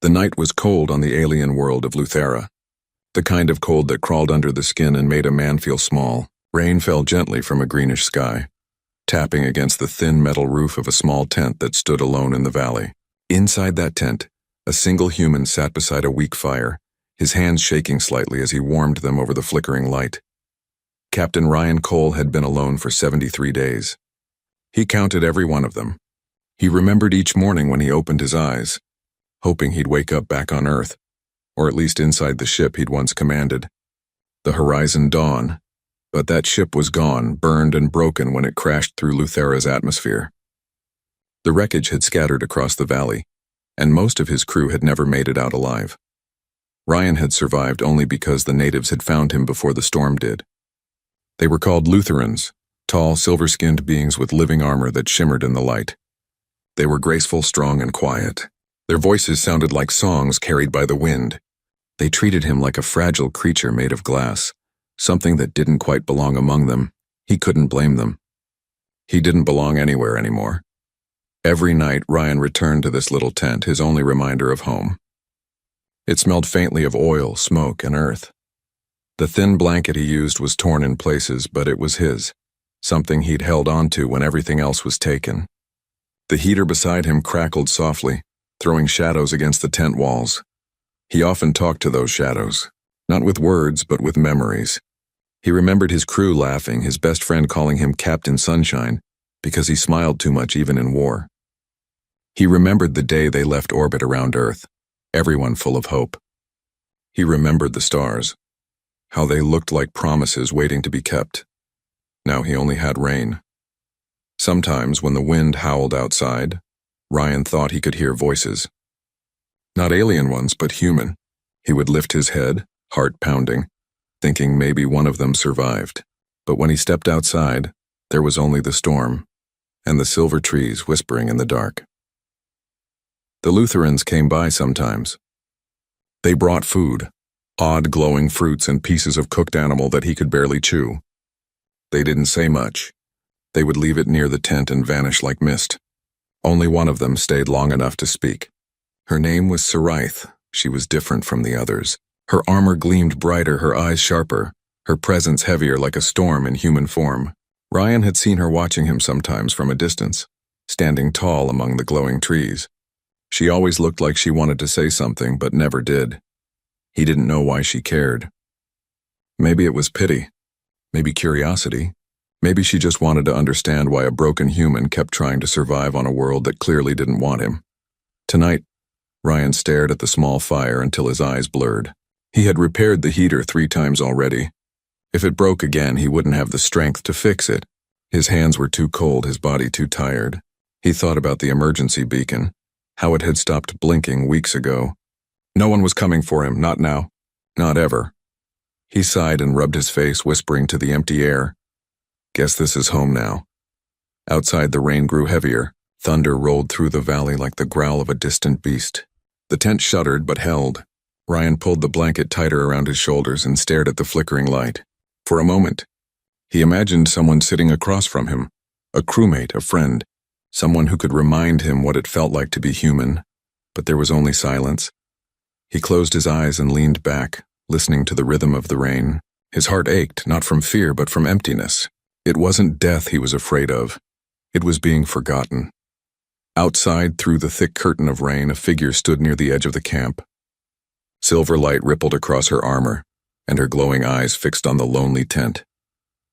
The night was cold on the alien world of Luthera, the kind of cold that crawled under the skin and made a man feel small. Rain fell gently from a greenish sky, tapping against the thin metal roof of a small tent that stood alone in the valley. Inside that tent, a single human sat beside a weak fire, his hands shaking slightly as he warmed them over the flickering light. Captain Ryan Cole had been alone for 73 days. He counted every one of them. He remembered each morning when he opened his eyes, hoping he'd wake up back on Earth, or at least inside the ship he'd once commanded. The horizon dawned, but that ship was gone, burned and broken when it crashed through Luthera's atmosphere. The wreckage had scattered across the valley, and most of his crew had never made it out alive. Ryan had survived only because the natives had found him before the storm did. They were called Lutherans, tall, silver-skinned beings with living armor that shimmered in the light. They were graceful, strong, and quiet. Their voices sounded like songs carried by the wind. They treated him like a fragile creature made of glass, something that didn't quite belong among them. He couldn't blame them. He didn't belong anywhere anymore. Every night, Ryan returned to this little tent, his only reminder of home. It smelled faintly of oil, smoke, and earth. The thin blanket he used was torn in places, but it was his, something he'd held onto when everything else was taken. The heater beside him crackled softly, throwing shadows against the tent walls. He often talked to those shadows, not with words, but with memories. He remembered his crew laughing, his best friend calling him Captain Sunshine, because he smiled too much even in war. He remembered the day they left orbit around Earth, everyone full of hope. He remembered the stars, how they looked like promises waiting to be kept. Now he only had rain. Sometimes when the wind howled outside, Ryan thought he could hear voices. Not alien ones, but human. He would lift his head, heart pounding, thinking maybe one of them survived. But when he stepped outside, there was only the storm, and the silver trees whispering in the dark. The Lutherans came by sometimes. They brought food, odd glowing fruits and pieces of cooked animal that he could barely chew. They didn't say much. They would leave it near the tent and vanish like mist. Only one of them stayed long enough to speak. Her name was Saraith. She was different from the others. Her armor gleamed brighter, her eyes sharper, her presence heavier like a storm in human form. Ryan had seen her watching him sometimes from a distance, standing tall among the glowing trees. She always looked like she wanted to say something, but never did. He didn't know why she cared. Maybe it was pity. Maybe curiosity. Maybe she just wanted to understand why a broken human kept trying to survive on a world that clearly didn't want him. Tonight, Ryan stared at the small fire until his eyes blurred. He had repaired the heater 3 times already. If it broke again, he wouldn't have the strength to fix it. His hands were too cold, his body too tired. He thought about the emergency beacon, how it had stopped blinking weeks ago. No one was coming for him, not now, not ever. He sighed and rubbed his face, whispering to the empty air, "Guess this is home now." Outside, the rain grew heavier. Thunder rolled through the valley like the growl of a distant beast. The tent shuddered but held. Ryan pulled the blanket tighter around his shoulders and stared at the flickering light. For a moment, he imagined someone sitting across from him, a crewmate, a friend, someone who could remind him what it felt like to be human. But there was only silence. He closed his eyes and leaned back, listening to the rhythm of the rain. His heart ached, not from fear, but from emptiness. It wasn't death he was afraid of. It was being forgotten. Outside, through the thick curtain of rain, a figure stood near the edge of the camp. Silver light rippled across her armor, and her glowing eyes fixed on the lonely tent.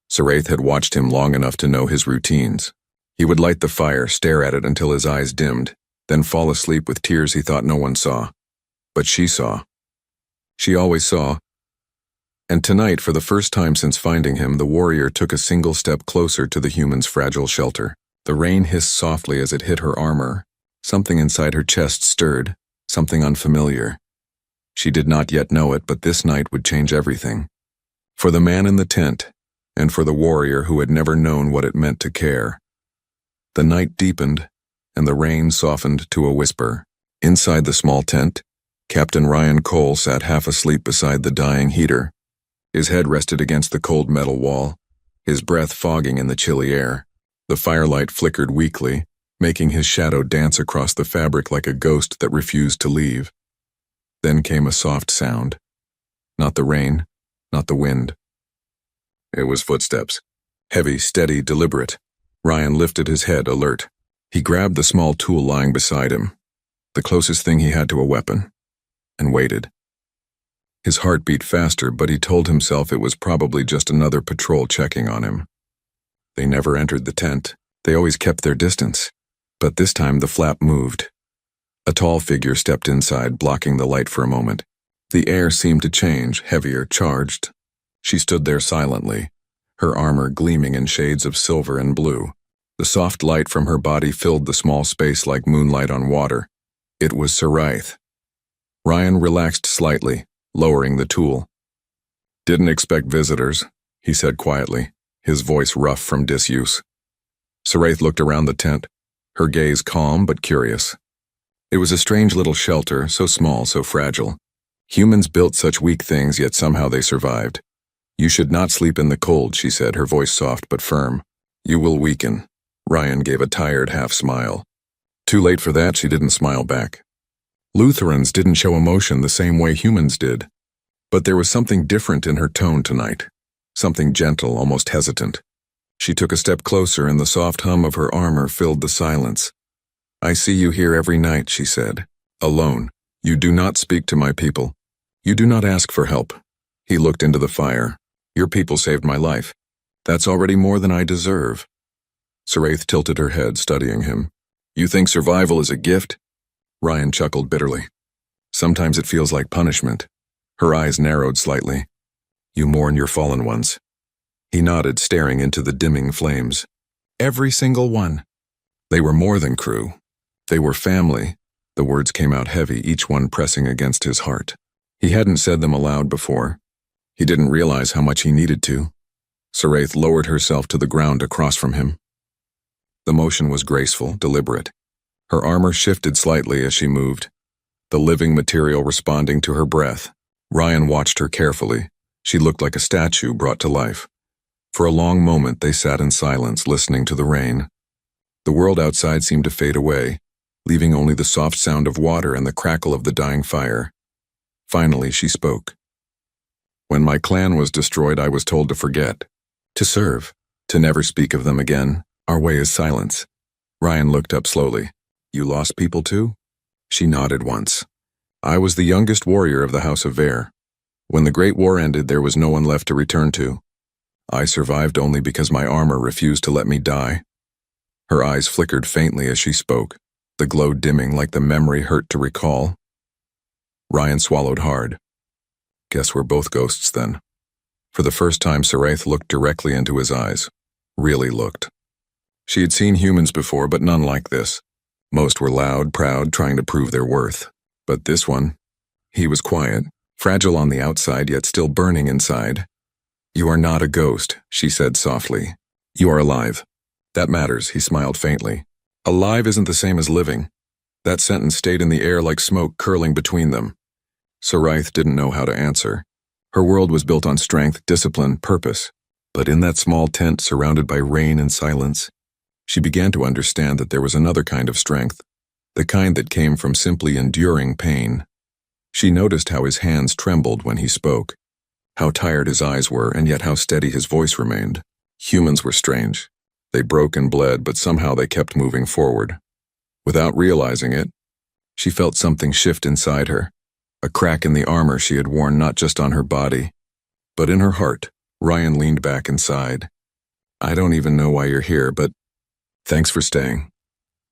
Saraith had watched him long enough to know his routines. He would light the fire, stare at it until his eyes dimmed, then fall asleep with tears he thought no one saw. But she saw. She always saw. And tonight, for the first time since finding him, the warrior took a single step closer to the human's fragile shelter. The rain hissed softly as it hit her armor. Something inside her chest stirred, something unfamiliar. She did not yet know it, but this night would change everything. For the man in the tent, and for the warrior who had never known what it meant to care. The night deepened, and the rain softened to a whisper. Inside the small tent, Captain Ryan Cole sat half asleep beside the dying heater. His head rested against the cold metal wall, his breath fogging in the chilly air. The firelight flickered weakly, making his shadow dance across the fabric like a ghost that refused to leave. Then came a soft sound. Not the rain, not the wind. It was footsteps. Heavy, steady, deliberate. Ryan lifted his head, alert. He grabbed the small tool lying beside him, the closest thing he had to a weapon, and waited. His heart beat faster, but he told himself it was probably just another patrol checking on him. They never entered the tent. They always kept their distance. But this time the flap moved. A tall figure stepped inside, blocking the light for a moment. The air seemed to change, heavier, charged. She stood there silently, her armor gleaming in shades of silver and blue. The soft light from her body filled the small space like moonlight on water. It was Saraith. Ryan relaxed slightly, lowering the tool. "Didn't expect visitors," he said quietly, his voice rough from disuse. Saraith looked around the tent, her gaze calm but curious. It was a strange little shelter, so small, so fragile. Humans built such weak things, yet somehow they survived. "You should not sleep in the cold," she said, her voice soft but firm. "You will weaken." Ryan gave a tired half-smile. Too late for that, she didn't smile back. Lutherans didn't show emotion the same way humans did. But there was something different in her tone tonight. Something gentle, almost hesitant. She took a step closer, and the soft hum of her armor filled the silence. "I see you here every night," she said. "Alone. You do not speak to my people. You do not ask for help." He looked into the fire. "Your people saved my life. That's already more than I deserve." Saraith tilted her head, studying him. "You think survival is a gift?" Ryan chuckled bitterly. "Sometimes it feels like punishment." Her eyes narrowed slightly. "You mourn your fallen ones." He nodded, staring into the dimming flames. "Every single one." They were more than crew. They were family. The words came out heavy, each one pressing against his heart. He hadn't said them aloud before. He didn't realize how much he needed to. Saraith lowered herself to the ground across from him. The motion was graceful, deliberate. Her armor shifted slightly as she moved, the living material responding to her breath. Ryan watched her carefully. She looked like a statue brought to life. For a long moment they sat in silence, listening to the rain. The world outside seemed to fade away, leaving only the soft sound of water and the crackle of the dying fire. Finally she spoke. "When my clan was destroyed, I was told to forget, to serve, to never speak of them again. Our way is silence." Ryan looked up slowly. "You lost people too?" She nodded once. "I was the youngest warrior of the House of Vare. When the Great War ended, there was no one left to return to. I survived only because my armor refused to let me die." Her eyes flickered faintly as she spoke, the glow dimming like the memory hurt to recall. Ryan swallowed hard. "Guess we're both ghosts then." For the first time, Saraith looked directly into his eyes. Really looked. She had seen humans before, but none like this. Most were loud, proud, trying to prove their worth. But this one, he was quiet, fragile on the outside, yet still burning inside. "You are not a ghost," she said softly. "You are alive. That matters," he smiled faintly. "Alive isn't the same as living." That sentence stayed in the air like smoke curling between them. Saraith didn't know how to answer. Her world was built on strength, discipline, purpose. But in that small tent, surrounded by rain and silence, she began to understand that there was another kind of strength, the kind that came from simply enduring pain. She noticed how his hands trembled when he spoke, how tired his eyes were, and yet how steady his voice remained. Humans were strange. They broke and bled, but somehow they kept moving forward. Without realizing it, she felt something shift inside her, a crack in the armor she had worn not just on her body, but in her heart. Ryan leaned back and sighed. "I don't even know why you're here, but thanks for staying."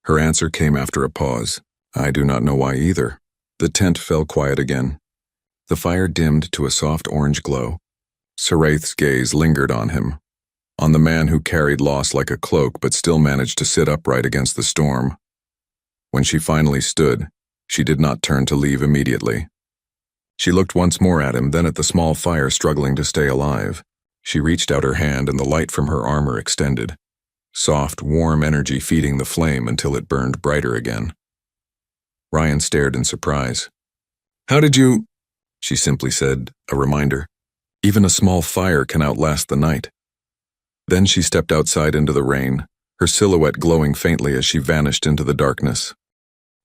Her answer came after a pause. "I do not know why either." The tent fell quiet again. The fire dimmed to a soft orange glow. Saraith's gaze lingered on him, on the man who carried loss like a cloak but still managed to sit upright against the storm. When she finally stood, she did not turn to leave immediately. She looked once more at him, then at the small fire struggling to stay alive. She reached out her hand and the light from her armor extended. Soft, warm energy feeding the flame until it burned brighter again. Ryan stared in surprise. "How did you—" She simply said, a reminder. "Even a small fire can outlast the night." Then she stepped outside into the rain, her silhouette glowing faintly as she vanished into the darkness.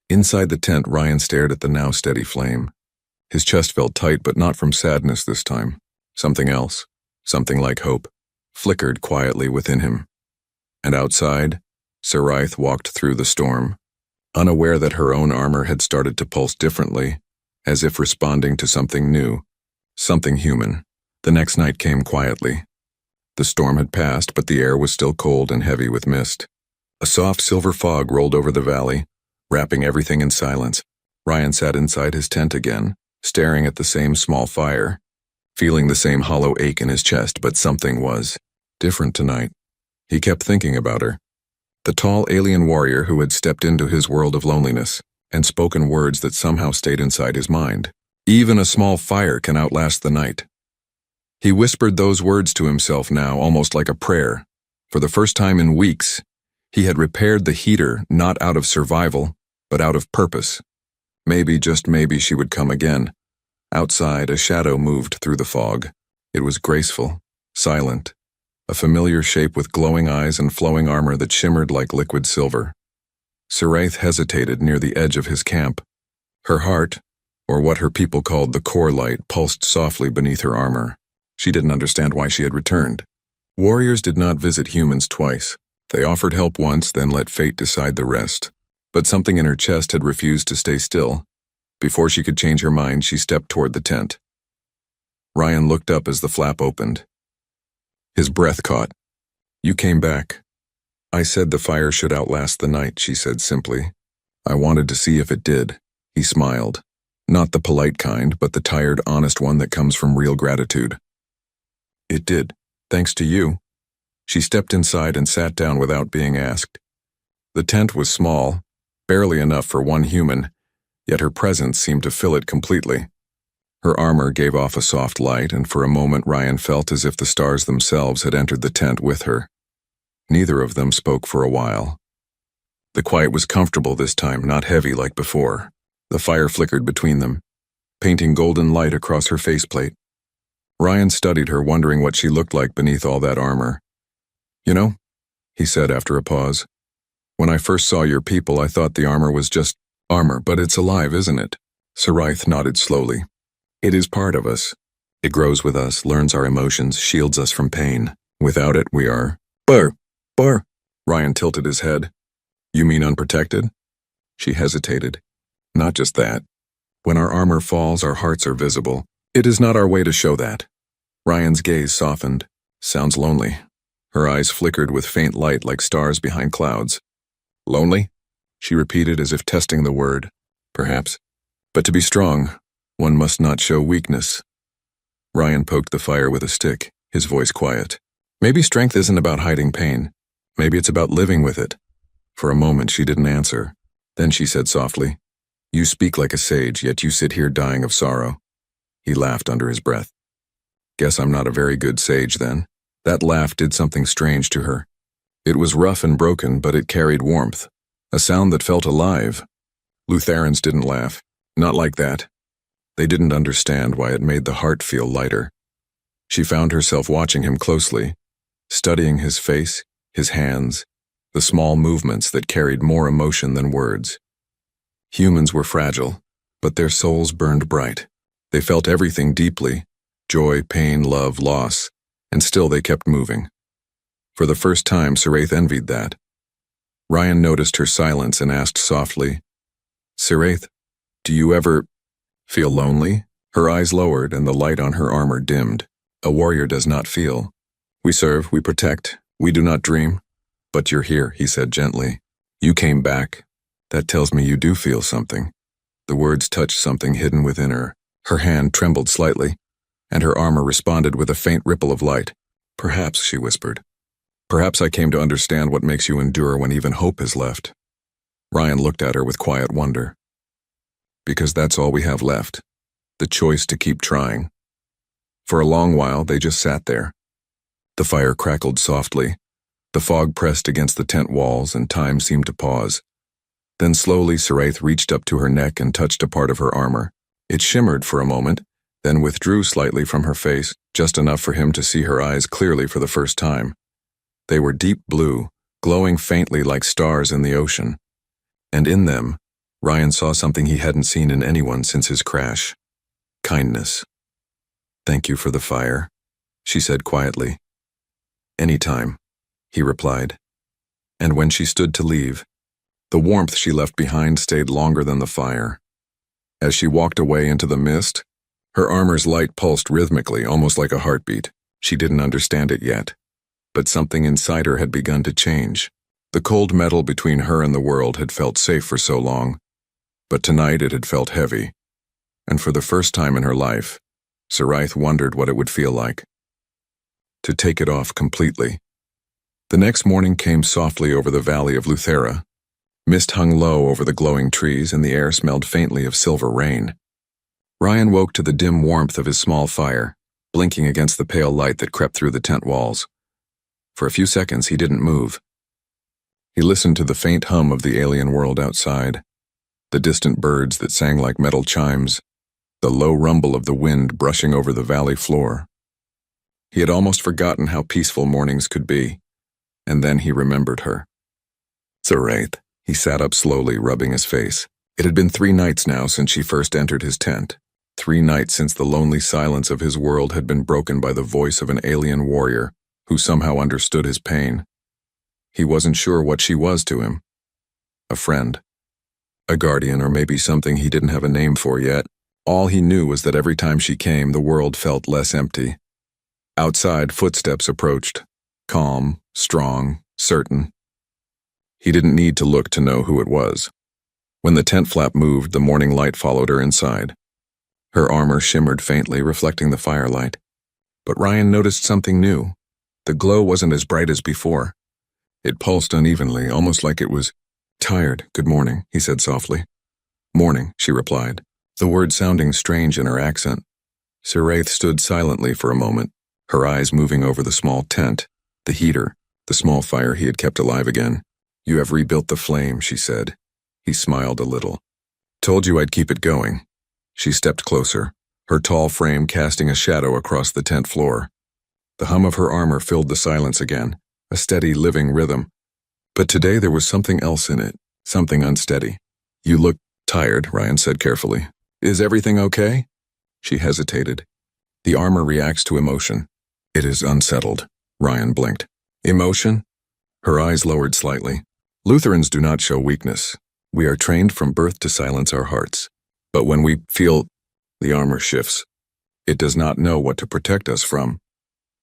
Inside the tent, Ryan stared at the now steady flame. His chest felt tight, but not from sadness this time. Something else, something like hope, flickered quietly within him. And outside, Saraith walked through the storm, unaware that her own armor had started to pulse differently, as if responding to something new, something human. The next night came quietly. The storm had passed, but the air was still cold and heavy with mist. A soft silver fog rolled over the valley, wrapping everything in silence. Ryan sat inside his tent again, staring at the same small fire, feeling the same hollow ache in his chest, but something was different tonight. He kept thinking about her. The tall alien warrior who had stepped into his world of loneliness and spoken words that somehow stayed inside his mind. Even a small fire can outlast the night. He whispered those words to himself now, almost like a prayer. For the first time in weeks, he had repaired the heater not out of survival, but out of purpose. Maybe, just maybe, she would come again. Outside, a shadow moved through the fog. It was graceful, silent, a familiar shape with glowing eyes and flowing armor that shimmered like liquid silver. Saraith hesitated near the edge of his camp. Her heart, or what her people called the core light, pulsed softly beneath her armor. She didn't understand why she had returned. Warriors did not visit humans twice. They offered help once, then let fate decide the rest. But something in her chest had refused to stay still. Before she could change her mind, she stepped toward the tent. Ryan looked up as the flap opened. His breath caught. "You came back." "I said the fire should outlast the night," she said simply. "I wanted to see if it did." He smiled. Not the polite kind, but the tired, honest one that comes from real gratitude. "It did, thanks to you." She stepped inside and sat down without being asked. The tent was small, barely enough for one human, yet her presence seemed to fill it completely. Her armor gave off a soft light, and for a moment Ryan felt as if the stars themselves had entered the tent with her. Neither of them spoke for a while. The quiet was comfortable this time, not heavy like before. The fire flickered between them, painting golden light across her faceplate. Ryan studied her, wondering what she looked like beneath all that armor. "You know," he said after a pause, "when I first saw your people, I thought the armor was just armor, but it's alive, isn't it?" Saraith nodded slowly. "It is part of us. It grows with us, learns our emotions, shields us from pain. Without it, we are..." Burr! Ryan tilted his head. "You mean unprotected?" She hesitated. "Not just that. When our armor falls, our hearts are visible. It is not our way to show that." Ryan's gaze softened. "Sounds lonely." Her eyes flickered with faint light like stars behind clouds. "Lonely?" she repeated as if testing the word. "Perhaps. But to be strong, one must not show weakness." Ryan poked the fire with a stick, his voice quiet. "Maybe strength isn't about hiding pain. Maybe it's about living with it." For a moment she didn't answer. Then she said softly, "You speak like a sage, yet you sit here dying of sorrow." He laughed under his breath. "Guess I'm not a very good sage then." That laugh did something strange to her. It was rough and broken, but it carried warmth, a sound that felt alive. Lutherans didn't laugh, not like that. They didn't understand why it made the heart feel lighter. She found herself watching him closely, studying his face, his hands, the small movements that carried more emotion than words. Humans were fragile, but their souls burned bright. They felt everything deeply, joy, pain, love, loss, and still they kept moving. For the first time, Saraith envied that. Ryan noticed her silence and asked softly, "Saraith, do you ever feel lonely?" Her eyes lowered and the light on her armor dimmed. "A warrior does not feel. We serve, we protect, we do not dream. But you're here," he said gently. "You came back. That tells me you do feel something." The words touched something hidden within her. Her hand trembled slightly, and her armor responded with a faint ripple of light. "Perhaps," she whispered. "Perhaps I came to understand what makes you endure when even hope is left." Ryan looked at her with quiet wonder. "Because that's all we have left. The choice to keep trying." For a long while, they just sat there. The fire crackled softly. The fog pressed against the tent walls, and time seemed to pause. Then slowly, Saraith reached up to her neck and touched a part of her armor. It shimmered for a moment, then withdrew slightly from her face, just enough for him to see her eyes clearly for the first time. They were deep blue, glowing faintly like stars in the ocean. And in them, Ryan saw something he hadn't seen in anyone since his crash. Kindness. Thank you for the fire, she said quietly. Anytime, he replied. And when she stood to leave, the warmth she left behind stayed longer than the fire. As she walked away into the mist, her armor's light pulsed rhythmically, almost like a heartbeat. She didn't understand it yet, but something inside her had begun to change. The cold metal between her and the world had felt safe for so long, but tonight it had felt heavy, and for the first time in her life, Saraith wondered what it would feel like to take it off completely. The next morning came softly over the valley of Luthera. Mist hung low over the glowing trees, and the air smelled faintly of silver rain. Ryan woke to the dim warmth of his small fire, blinking against the pale light that crept through the tent walls. For a few seconds, he didn't move. He listened to the faint hum of the alien world outside, the distant birds that sang like metal chimes, the low rumble of the wind brushing over the valley floor. He had almost forgotten how peaceful mornings could be, and then he remembered her. Saraith. He sat up slowly, rubbing his face. It had been 3 nights now since she first entered his tent. 3 nights since the lonely silence of his world had been broken by the voice of an alien warrior who somehow understood his pain. He wasn't sure what she was to him. A friend. A guardian, or maybe something he didn't have a name for yet. All he knew was that every time she came, the world felt less empty. Outside, footsteps approached. Calm, strong, certain. He didn't need to look to know who it was. When the tent flap moved, the morning light followed her inside. Her armor shimmered faintly, reflecting the firelight. But Ryan noticed something new. The glow wasn't as bright as before. It pulsed unevenly, almost like it was tired. Good morning, he said softly. Morning, she replied, the word sounding strange in her accent. Saraith stood silently for a moment, her eyes moving over the small tent, the heater, the small fire he had kept alive again. You have rebuilt the flame, she said. He smiled a little. Told you I'd keep it going. She stepped closer, her tall frame casting a shadow across the tent floor. The hum of her armor filled the silence again, a steady, living rhythm. But today there was something else in it, something unsteady. You look tired, Ryan said carefully. Is everything okay? She hesitated. The armor reacts to emotion. It is unsettled, Ryan blinked. Emotion? Her eyes lowered slightly. Lutherans do not show weakness. We are trained from birth to silence our hearts. But when we feel, the armor shifts. It does not know what to protect us from.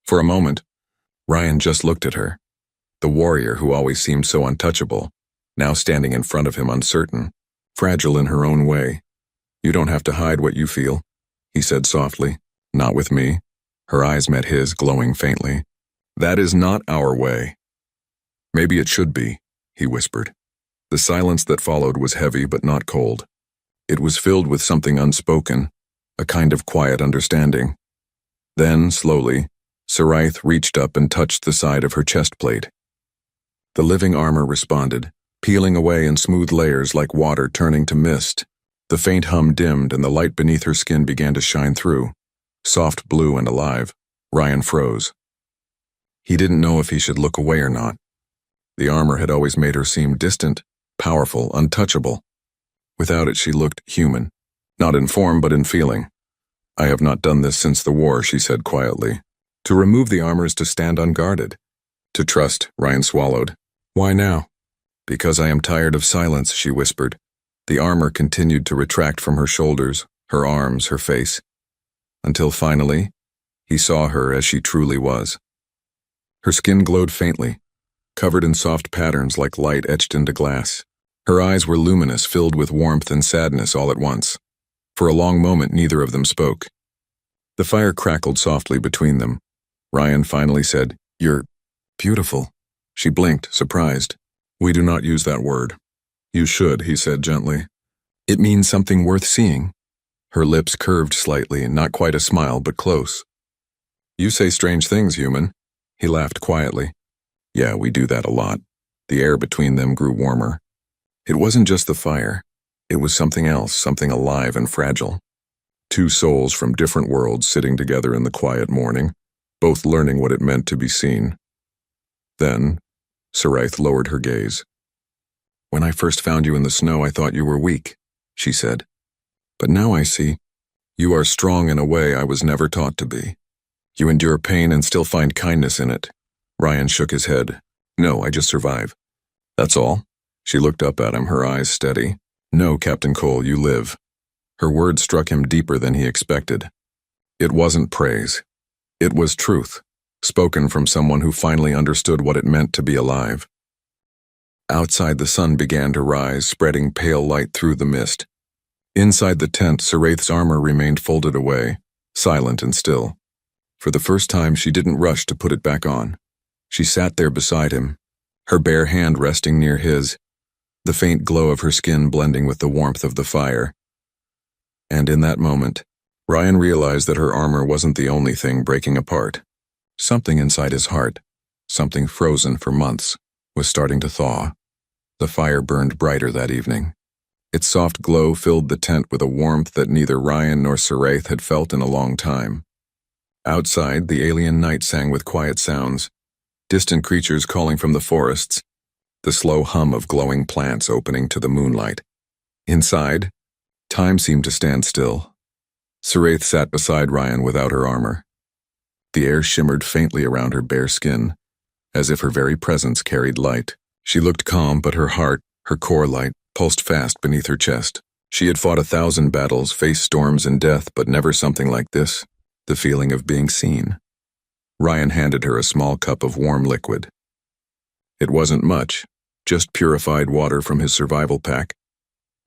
For a moment, Ryan just looked at her. The warrior who always seemed so untouchable, now standing in front of him uncertain, fragile in her own way. You don't have to hide what you feel, he said softly. Not with me. Her eyes met his, glowing faintly. That is not our way. Maybe it should be, he whispered. The silence that followed was heavy but not cold. It was filled with something unspoken, a kind of quiet understanding. Then, slowly, Saraith reached up and touched the side of her chest plate. The living armor responded, peeling away in smooth layers like water turning to mist. The faint hum dimmed and the light beneath her skin began to shine through, soft blue and alive. Ryan froze. He didn't know if he should look away or not. The armor had always made her seem distant, powerful, untouchable. Without it, she looked human, not in form but in feeling. I have not done this since the war, she said quietly. To remove the armor is to stand unguarded. To trust, Ryan swallowed. Why now? Because I am tired of silence, she whispered. The armor continued to retract from her shoulders, her arms, her face, until finally, he saw her as she truly was. Her skin glowed faintly, covered in soft patterns like light etched into glass. Her eyes were luminous, filled with warmth and sadness all at once. For a long moment, neither of them spoke. The fire crackled softly between them. Ryan finally said, You're beautiful. She blinked, surprised. We do not use that word. You should, he said gently. It means something worth seeing. Her lips curved slightly, not quite a smile, but close. You say strange things, human. He laughed quietly. Yeah, we do that a lot. The air between them grew warmer. It wasn't just the fire. It was something else, something alive and fragile. 2 souls from different worlds sitting together in the quiet morning, both learning what it meant to be seen. Then, Saraith lowered her gaze. When I first found you in the snow, I thought you were weak, she said. But now I see You are strong in a way I was never taught to be. You endure pain and still find kindness in it. Ryan shook his head. No, I just survive. That's all? She looked up at him, her eyes steady. No, Captain Cole, you live. Her words struck him deeper than he expected. It wasn't praise. It was truth, spoken from someone who finally understood what it meant to be alive. Outside, the sun began to rise, spreading pale light through the mist. Inside the tent, Saraith's armor remained folded away, silent and still. For the first time, she didn't rush to put it back on. She sat there beside him, her bare hand resting near his, the faint glow of her skin blending with the warmth of the fire. And in that moment, Ryan realized that her armor wasn't the only thing breaking apart. Something inside his heart, something frozen for months, was starting to thaw. The fire burned brighter that evening. Its soft glow filled the tent with a warmth that neither Ryan nor Saraith had felt in a long time. Outside, the alien night sang with quiet sounds, distant creatures calling from the forests, the slow hum of glowing plants opening to the moonlight. Inside, time seemed to stand still. Saraith sat beside Ryan without her armor. The air shimmered faintly around her bare skin, as if her very presence carried light. She looked calm, but her heart, her core light, pulsed fast beneath her chest. She had fought 1,000 battles, faced storms and death, but never something like this, the feeling of being seen. Ryan handed her a small cup of warm liquid. It wasn't much, just purified water from his survival pack,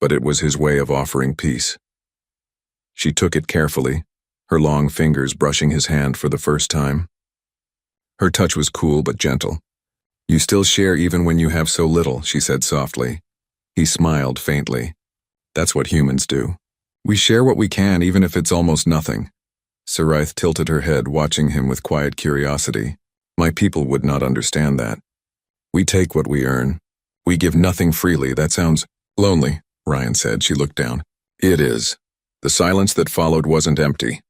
but it was his way of offering peace. She took it carefully, her long fingers brushing his hand for the first time. Her touch was cool but gentle. You still share even when you have so little, she said softly. He smiled faintly. That's what humans do. We share what we can, even if it's almost nothing. Saraith tilted her head, watching him with quiet curiosity. My people would not understand that. We take what we earn. We give nothing freely. That sounds lonely, Ryan said. She looked down. It is. The silence that followed wasn't empty.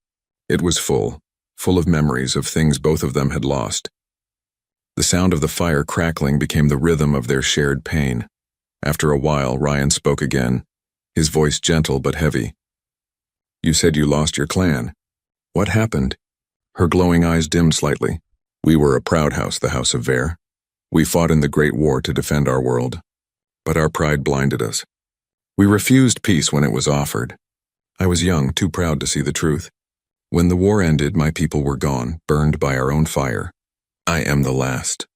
It was full of memories of things both of them had lost. The sound of the fire crackling became the rhythm of their shared pain. After a while, Ryan spoke again, his voice gentle but heavy. You said you lost your clan. What happened? Her glowing eyes dimmed slightly. We were a proud house, the House of Vare. We fought in the Great War to defend our world. But our pride blinded us. We refused peace when it was offered. I was young, too proud to see the truth. When the war ended, my people were gone, burned by our own fire. I am the last.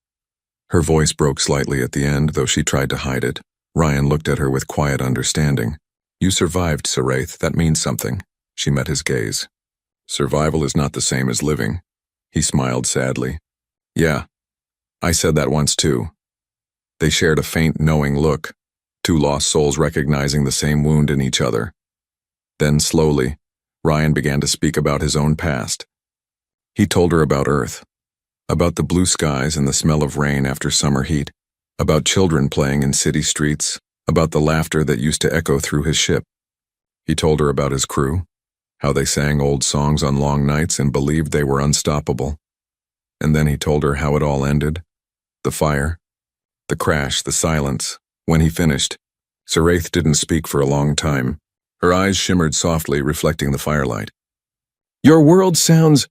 Her voice broke slightly at the end, though she tried to hide it. Ryan looked at her with quiet understanding. You survived, Saraith. That means something. She met his gaze. Survival is not the same as living. He smiled sadly. Yeah, I said that once too. They shared a faint, knowing look, two lost souls recognizing the same wound in each other. Then slowly, Ryan began to speak about his own past. He told her about Earth, about the blue skies and the smell of rain after summer heat, about children playing in city streets, about the laughter that used to echo through his ship. He told her about his crew, how they sang old songs on long nights and believed they were unstoppable. And then he told her how it all ended. The fire, the crash, the silence. When he finished, Saraith didn't speak for a long time. Her eyes shimmered softly, reflecting the firelight. Your world sounds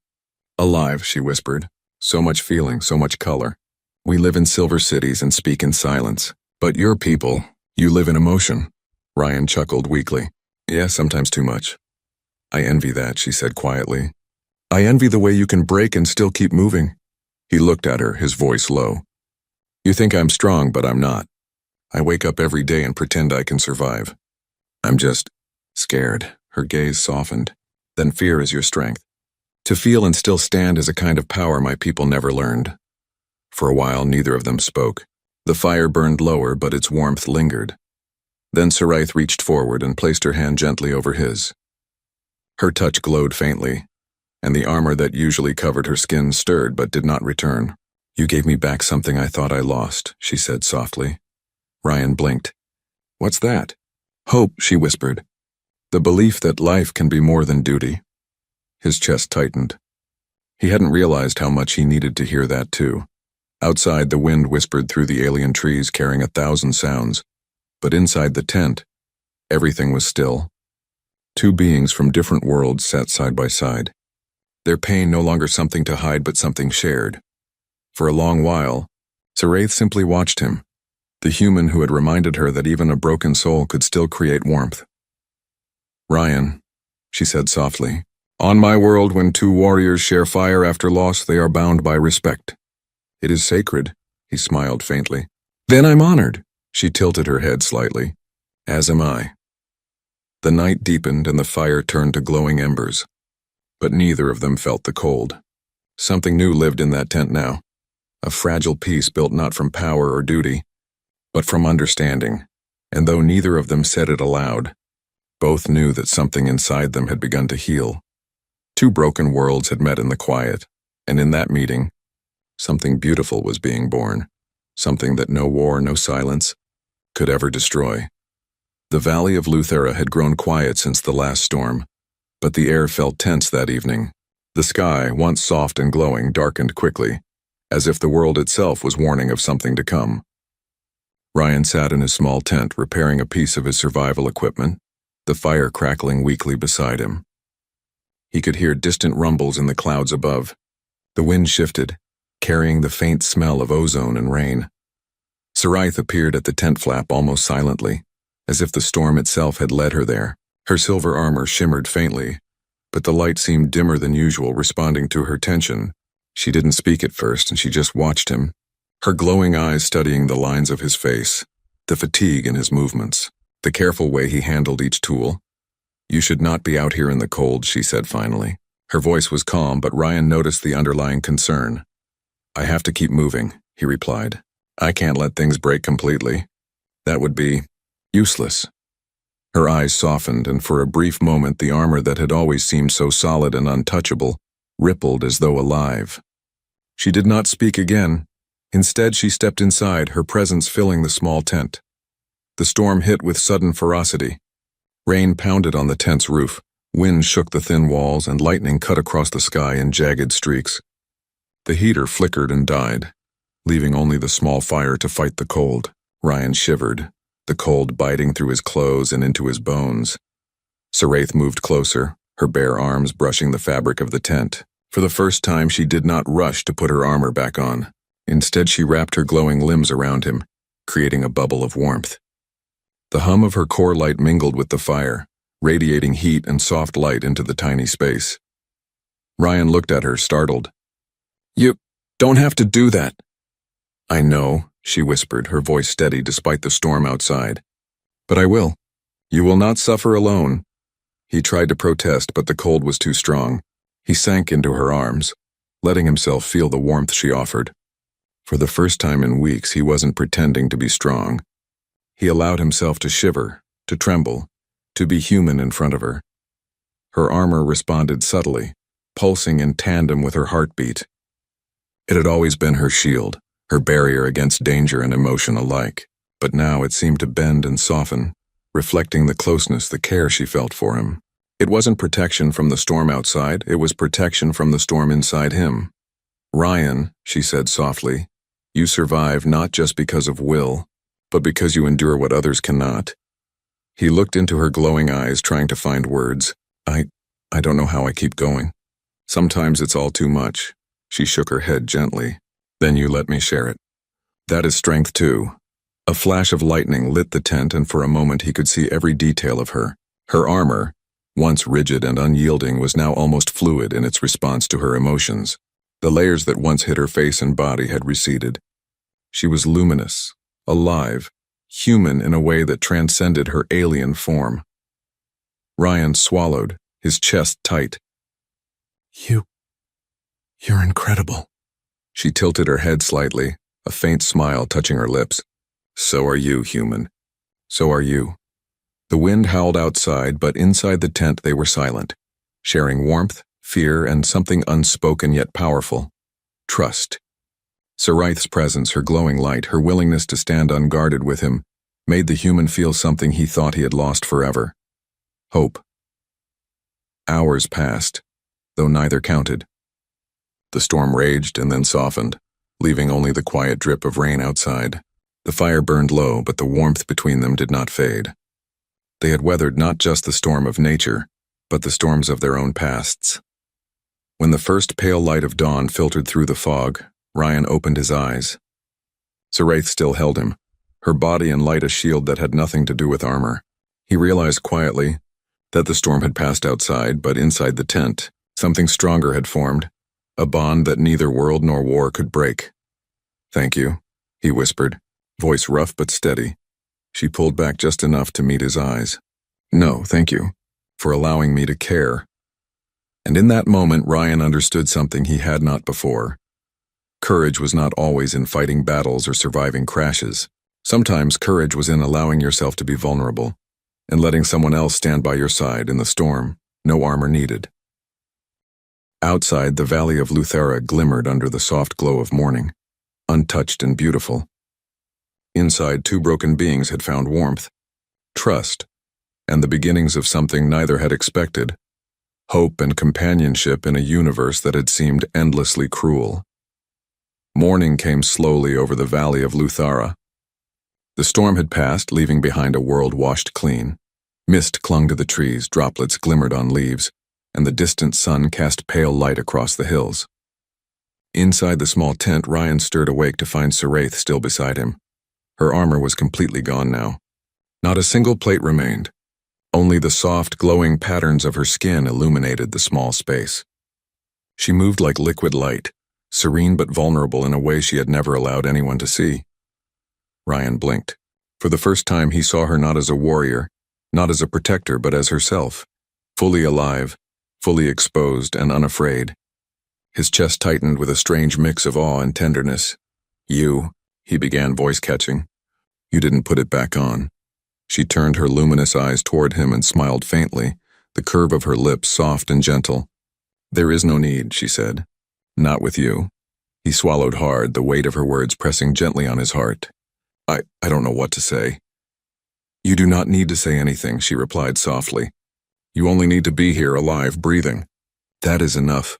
alive, she whispered. So much feeling, so much color. We live in silver cities and speak in silence. But your people, you live in emotion. Ryan chuckled weakly. Yeah, sometimes too much. I envy that, she said quietly. I envy the way you can break and still keep moving. He looked at her, his voice low. You think I'm strong, but I'm not. I wake up every day and pretend I can survive. I'm just scared. Her gaze softened. Then fear is your strength. To feel and still stand is a kind of power my people never learned. For a while, neither of them spoke. The fire burned lower, but its warmth lingered. Then Saraith reached forward and placed her hand gently over his. Her touch glowed faintly, and the armor that usually covered her skin stirred but did not return. You gave me back something I thought I lost, she said softly. Ryan blinked. What's that? Hope, she whispered. The belief that life can be more than duty. His chest tightened. He hadn't realized how much he needed to hear that too. Outside, the wind whispered through the alien trees, carrying 1,000 sounds. But inside the tent, everything was still. Two beings from different worlds sat side by side. Their pain no longer something to hide but something shared. For a long while, Saraith simply watched him, the human who had reminded her that even a broken soul could still create warmth. "Ryan," she said softly, "on my world, when two warriors share fire after loss, they are bound by respect. It is sacred," he smiled faintly. "Then I'm honored." She tilted her head slightly. "As am I." The night deepened and the fire turned to glowing embers. But neither of them felt the cold. Something new lived in that tent now. A fragile peace built not from power or duty, but from understanding. And though neither of them said it aloud, both knew that something inside them had begun to heal. Two broken worlds had met in the quiet, and in that meeting, something beautiful was being born, something that no war, no silence, could ever destroy. The valley of Luthera had grown quiet since the last storm, but the air felt tense that evening. The sky, once soft and glowing, darkened quickly, as if the world itself was warning of something to come. Ryan sat in his small tent, repairing a piece of his survival equipment, the fire crackling weakly beside him. He could hear distant rumbles in the clouds above. The wind shifted, carrying the faint smell of ozone and rain. Saraith appeared at the tent flap almost silently, as if the storm itself had led her there. Her silver armor shimmered faintly, but the light seemed dimmer than usual, responding to her tension. She didn't speak at first, and she just watched him, her glowing eyes studying the lines of his face, the fatigue in his movements, the careful way he handled each tool. "You should not be out here in the cold," she said finally. Her voice was calm, but Ryan noticed the underlying concern. "I have to keep moving," he replied. "I can't let things break completely. That would be useless." Her eyes softened, and for a brief moment the armor that had always seemed so solid and untouchable rippled as though alive. She did not speak again. Instead, she stepped inside, her presence filling the small tent. The storm hit with sudden ferocity. Rain pounded on the tent's roof, wind shook the thin walls, and lightning cut across the sky in jagged streaks. The heater flickered and died, leaving only the small fire to fight the cold. Ryan shivered, the cold biting through his clothes and into his bones. Saraith moved closer, her bare arms brushing the fabric of the tent. For the first time, she did not rush to put her armor back on. Instead, she wrapped her glowing limbs around him, creating a bubble of warmth. The hum of her core light mingled with the fire, radiating heat and soft light into the tiny space. Ryan looked at her, startled. "You don't have to do that." "I know," she whispered, her voice steady despite the storm outside. "But I will. You will not suffer alone." He tried to protest, but the cold was too strong. He sank into her arms, letting himself feel the warmth she offered. For the first time in weeks, he wasn't pretending to be strong. He allowed himself to shiver, to tremble, to be human in front of her. Her armor responded subtly, pulsing in tandem with her heartbeat. It had always been her shield, her barrier against danger and emotion alike, but now it seemed to bend and soften, reflecting the closeness, the care she felt for him. It wasn't protection from the storm outside, it was protection from the storm inside him. "Ryan," she said softly, "you survive not just because of will, but because you endure what others cannot." He looked into her glowing eyes, trying to find words. I don't know how I keep going. Sometimes it's all too much." She shook her head gently. "Then you let me share it. That is strength too." A flash of lightning lit the tent, and for a moment he could see every detail of her. Her armor, once rigid and unyielding, was now almost fluid in its response to her emotions. The layers that once hid her face and body had receded. She was luminous, alive, human in a way that transcended her alien form. Ryan swallowed, his chest tight. You're incredible." She tilted her head slightly, a faint smile touching her lips. "So are you, human. So are you." The wind howled outside, but inside the tent they were silent, sharing warmth, fear, and something unspoken yet powerful. Trust. Saraith's presence, her glowing light, her willingness to stand unguarded with him, made the human feel something he thought he had lost forever. Hope. Hours passed, though neither counted. The storm raged and then softened, leaving only the quiet drip of rain outside. The fire burned low, but the warmth between them did not fade. They had weathered not just the storm of nature, but the storms of their own pasts. When the first pale light of dawn filtered through the fog, Ryan opened his eyes. Saraith still held him, her body and light a shield that had nothing to do with armor. He realized quietly that the storm had passed outside, but inside the tent, something stronger had formed, a bond that neither world nor war could break. "Thank you," he whispered, voice rough but steady. She pulled back just enough to meet his eyes. "No, thank you, for allowing me to care." And in that moment, Ryan understood something he had not before. Courage was not always in fighting battles or surviving crashes. Sometimes courage was in allowing yourself to be vulnerable, and letting someone else stand by your side in the storm, no armor needed. Outside, the valley of Luthera glimmered under the soft glow of morning, untouched and beautiful. Inside, two broken beings had found warmth, trust, and the beginnings of something neither had expected: hope and companionship in a universe that had seemed endlessly cruel. Morning came slowly over the valley of Luthera. The storm had passed, leaving behind a world washed clean. Mist clung to the trees, droplets glimmered on leaves, and the distant sun cast pale light across the hills. Inside the small tent, Ryan stirred awake to find Saraith still beside him. Her armor was completely gone now. Not a single plate remained. Only the soft, glowing patterns of her skin illuminated the small space. She moved like liquid light, serene but vulnerable in a way she had never allowed anyone to see. Ryan blinked. For the first time, he saw her not as a warrior, not as a protector, but as herself, fully alive, fully exposed and unafraid. His chest tightened with a strange mix of awe and tenderness. "You," he began, voice catching. "You didn't put it back on." She turned her luminous eyes toward him and smiled faintly, the curve of her lips soft and gentle. "There is no need," she said. "Not with you." He swallowed hard, the weight of her words pressing gently on his heart. I don't know what to say." "You do not need to say anything," she replied softly. "You only need to be here, alive, breathing. That is enough."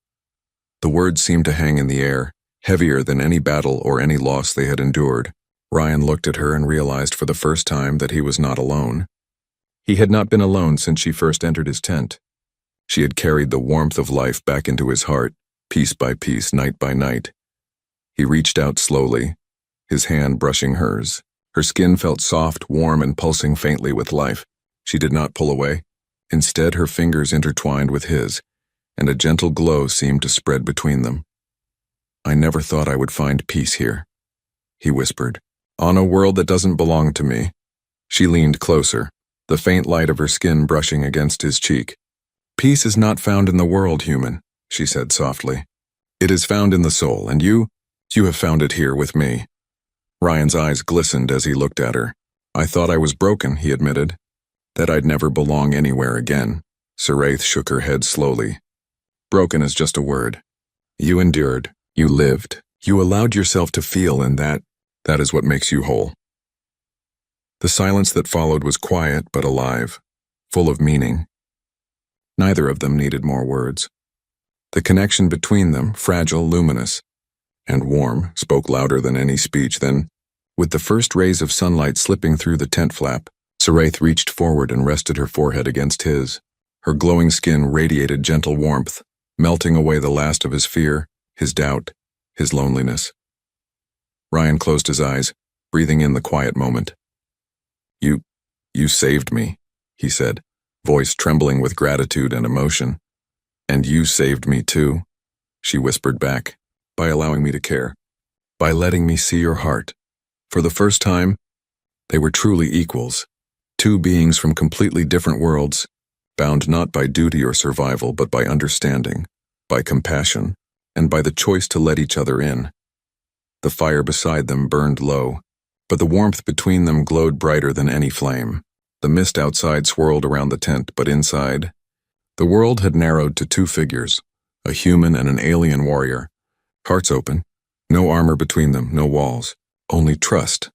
The words seemed to hang in the air, heavier than any battle or any loss they had endured. Ryan looked at her and realized for the first time that he was not alone. He had not been alone since she first entered his tent. She had carried the warmth of life back into his heart, piece by piece, night by night. He reached out slowly, his hand brushing hers. Her skin felt soft, warm, and pulsing faintly with life. She did not pull away. Instead, her fingers intertwined with his, and a gentle glow seemed to spread between them. "I never thought I would find peace here," he whispered. "On a world that doesn't belong to me." She leaned closer, the faint light of her skin brushing against his cheek. "Peace is not found in the world, human," she said softly. "It is found in the soul, and you have found it here with me." Ryan's eyes glistened as he looked at her. "I thought I was broken," he admitted. "That I'd never belong anywhere again." Saraith shook her head slowly. "Broken is just a word. You endured. You lived. You allowed yourself to feel, and that is what makes you whole." The silence that followed was quiet but alive, full of meaning. Neither of them needed more words. The connection between them, fragile, luminous, and warm, spoke louder than any speech. Then, with the first rays of sunlight slipping through the tent flap, Saraith reached forward and rested her forehead against his. Her glowing skin radiated gentle warmth, melting away the last of his fear, his doubt, his loneliness. Ryan closed his eyes, breathing in the quiet moment. You saved me," he said, voice trembling with gratitude and emotion. "And you saved me too," she whispered back, "by allowing me to care, by letting me see your heart." For the first time, they were truly equals, two beings from completely different worlds, bound not by duty or survival, but by understanding, by compassion, and by the choice to let each other in. The fire beside them burned low, but the warmth between them glowed brighter than any flame. The mist outside swirled around the tent, but inside, the world had narrowed to two figures, a human and an alien warrior. Hearts open, no armor between them, no walls, only trust.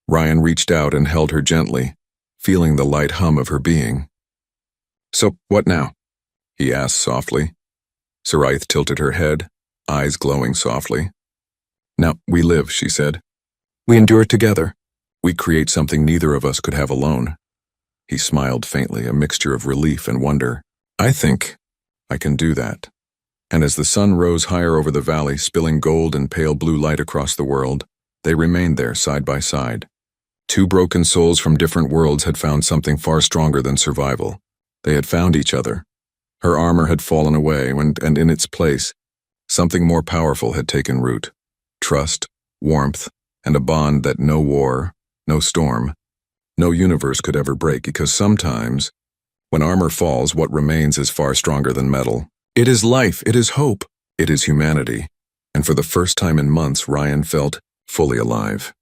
Ryan reached out and held her gently, feeling the light hum of her being. "So, what now?" he asked softly. Saraith tilted her head, eyes glowing softly. "Now, we live," she said. "We endure together. We create something neither of us could have alone." He smiled faintly, a mixture of relief and wonder. I think I can do that. And as the sun rose higher over the valley, spilling gold and pale blue light across the world, they remained there side by side. Two broken souls from different worlds had found something far stronger than survival. They had found each other. Her armor had fallen away, and in its place, something more powerful had taken root. Trust, warmth, and a bond that no war, no storm, no universe could ever break, because sometimes, when armor falls, what remains is far stronger than metal. It is life, it is hope, it is humanity. And for the first time in months, Ryan felt fully alive.